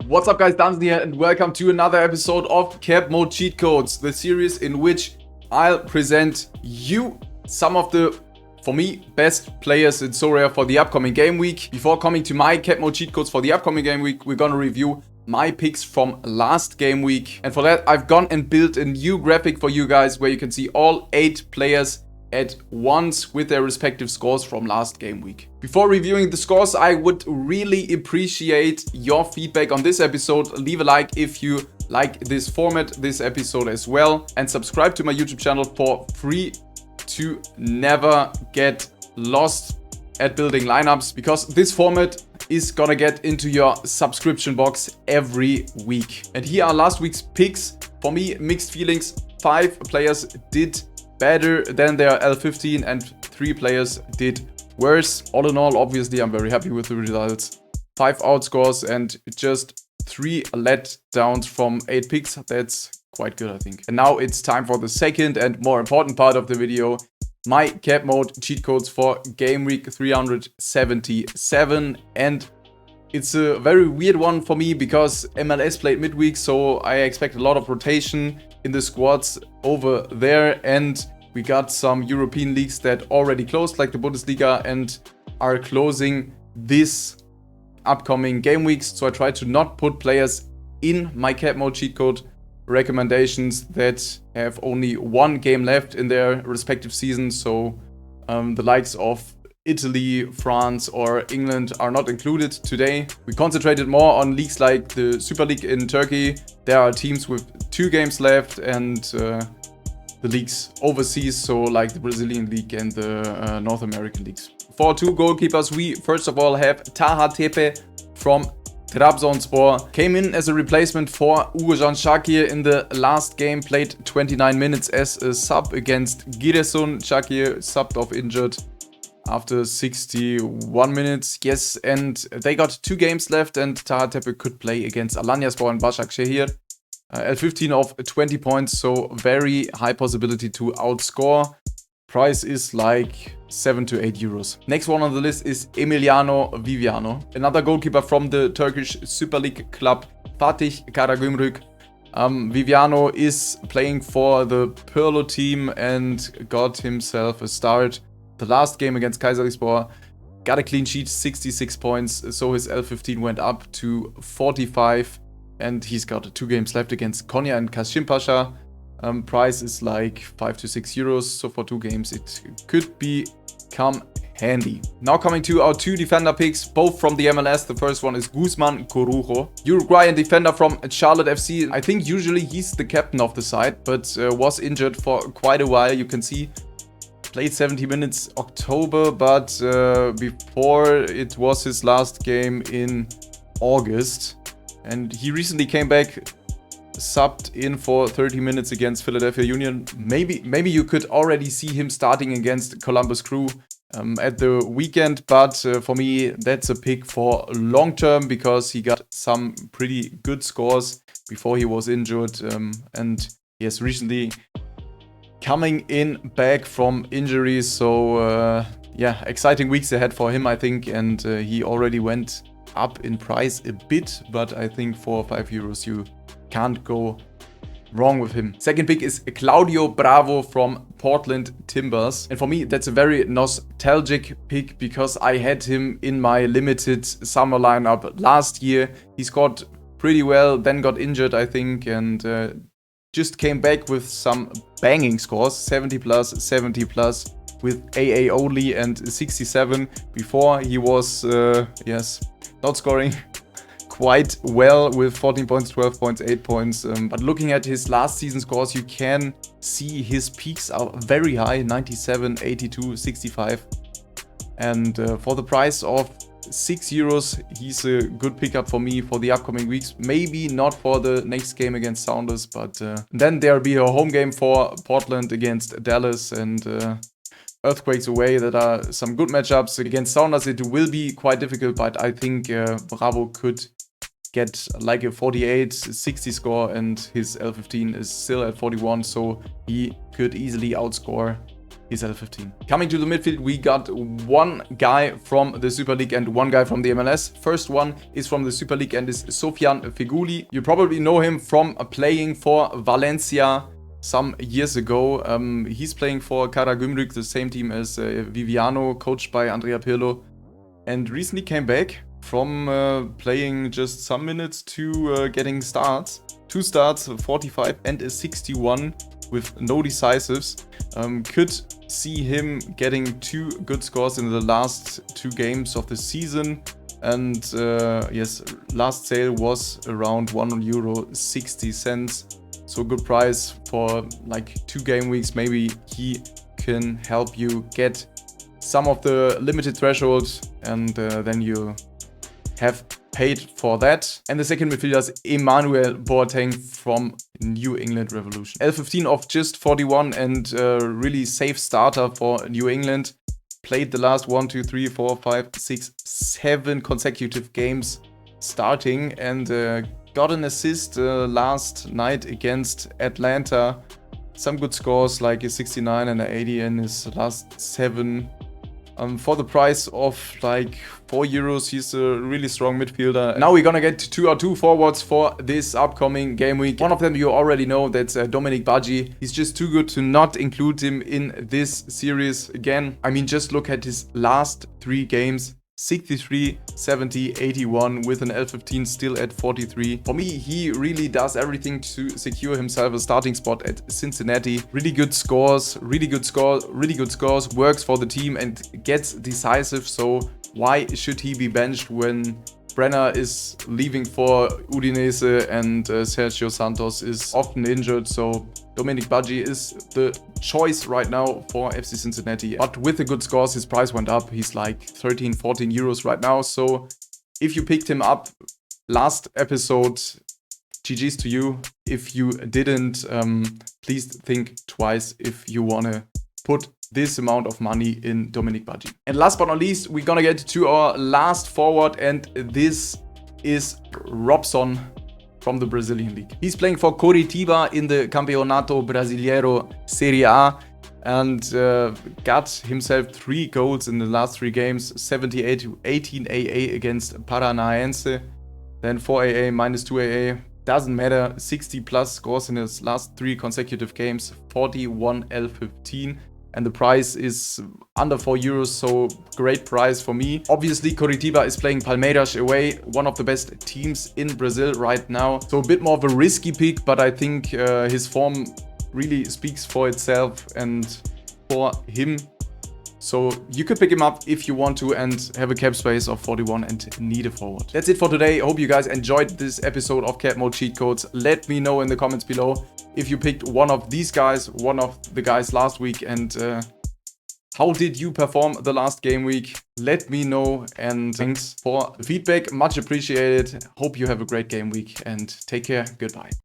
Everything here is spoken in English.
What's up guys, Dansen here and welcome to another episode of Capmode Cheatcodes, the series in which I'll present you some of the, for me, best players in Sorare for the upcoming game week. Before coming to my Capmode Cheatcodes for the upcoming game week, we're gonna review my picks from last game week. And for that, I've gone and built a new graphic for you guys where you can see all 8 players at once with their respective scores from last game week. Before reviewing the scores, I would really appreciate your feedback on this episode. Leave a like if you like this format, this episode as well, and subscribe to my YouTube channel for free to never get lost at building lineups, because this format is gonna get into your subscription box every week. And here are last week's picks. For me, mixed feelings. 5 players did better than their L15 and 3 players did worse. All in all, obviously, I'm very happy with the results. 5 outscores and just 3 letdowns from 8 picks. That's quite good, I think. And now it's time for the second and more important part of the video. My Capmode cheat codes for game week 377. And it's a very weird one for me because MLS played midweek, so I expect a lot of rotation in the squads over there, and we got some European leagues that already closed, like the Bundesliga, and are closing this upcoming game weeks. So I try to not put players in my Capmode cheat code recommendations that have only 1 game left in their respective seasons. So the likes of Italy, France or England are not included today. We concentrated more on leagues like the Super League in Turkey. There are teams with 2 games left, and the leagues overseas, so like the Brazilian League and the North American leagues. For 2 goalkeepers, we first of all have Taha Tepe from Trabzonspor. Came in as a replacement for Uğurcan Şakir in the last game, played 29 minutes as a sub against Giresun. Şakir subbed off injured after 61 minutes, yes, and they got 2 games left, and Taha Tepe could play against Alanyaspor and Başakşehir. L15 of 20 points, so very high possibility to outscore. Price is like 7 to 8 euros. Next one on the list is Emiliano Viviano, another goalkeeper from the Turkish Super League club Fatih Karagümrük. Viviano is playing for the Pirlo team and got himself a start. The last game against Kayserispor, got a clean sheet, 66 points, so his L15 went up to 45, and he's got 2 games left against Konya and Kasımpaşa. Price is like 5 to 6 euros, so for 2 games it could become handy. Now coming to our 2 defender picks, both from the MLS. The first one is Guzman Corujo, Uruguayan defender from Charlotte FC. I think usually he's the captain of the side, but was injured for quite a while. You can see played 70 minutes October, but before it was his last game in August. And he recently came back, subbed in for 30 minutes against Philadelphia Union. Maybe you could already see him starting against Columbus Crew at the weekend, but for me that's a pick for long term because he got some pretty good scores before he was injured, and he has recently coming in back from injuries, so yeah, exciting weeks ahead for him, I think, and he already went up in price a bit, but I think for 5 euros you can't go wrong with him. Second pick is Claudio Bravo from Portland Timbers, and for me that's a very nostalgic pick because I had him in my limited summer lineup last year. He scored pretty well, then got injured, I think, and just came back with some banging scores, 70 plus, 70 plus with AA only, and 67 before. He was, yes, not scoring quite well with 14 points, 12 points, 8 points. But looking at his last season scores, you can see his peaks are very high, 97, 82, 65. And for the price of 6 euros, he's a good pickup for me for the upcoming weeks. Maybe not for the next game against Sounders, but then there'll be a home game for Portland against Dallas, and Earthquakes away. That are some good matchups. Against Sounders it will be quite difficult, but I think Bravo could get like a 48, 60 score, and his L15 is still at 41, so he could easily outscore he's L15. Coming to the midfield, we got one guy from the Super League and one guy from the MLS. First one is from the Super League and is Sofian Feghouli. You probably know him from playing for Valencia some years ago. He's playing for Karagümrük, the same team as Viviano, coached by Andrea Pirlo, and recently came back from playing just some minutes to getting starts. 2 starts, 45 and a 61 with no decisives. Could see him getting 2 good scores in the last 2 games of the season. And yes, last sale was around €1.60. So good price for like 2 game weeks. Maybe he can help you get some of the limited thresholds, and then you have paid for that. And the second midfielder is Emmanuel Boateng from New England Revolution. L15 of just 41 and really safe starter for New England. Played the last 1, 2, 3, 4, 5, 6, 7 consecutive games starting, and got an assist last night against Atlanta. Some good scores like a 69 and an 80 in his last 7. For the price of like €4, he's a really strong midfielder. Now we're gonna get to our 2 forwards for this upcoming game week. One of them you already know, that's Dominic Badji. He's just too good to not include him in this series again. I mean, just look at his last 3 games. 63, 70, 81 with an L15 still at 43. For me, he really does everything to secure himself a starting spot at Cincinnati. Really good scores, works for the team and gets decisive. So why should he be benched when Brenner is leaving for Udinese and Sergio Santos is often injured? So Dominic Badji is the choice right now for FC Cincinnati. But with the good scores, his price went up. He's like 13, 14 euros right now. So if you picked him up last episode, GG's to you. If you didn't, please think twice if you want to put this amount of money in Dominic Badji. And last but not least, we're gonna get to our last forward, and this is Robson from the Brazilian league. He's playing for Coritiba in the Campeonato Brasileiro Serie A and got himself 3 goals in the last 3 games, 78 to 18 AA against Paranaense, then 4 AA, minus 2 AA. Doesn't matter, 60 plus scores in his last 3 consecutive games, 41 L15. And the price is under €4, so great price for me. Obviously, Coritiba is playing Palmeiras away, one of the best teams in Brazil right now. So a bit more of a risky pick, but I think his form really speaks for itself and for him. So you could pick him up if you want to and have a cap space of 41 and need a forward. That's it for today. I hope you guys enjoyed this episode of Capmode Cheat Codes. Let me know in the comments below if you picked one of these guys, one of the guys last week, and how did you perform the last game week? Let me know, and thanks for the feedback. Much appreciated. Hope you have a great game week and take care. Goodbye.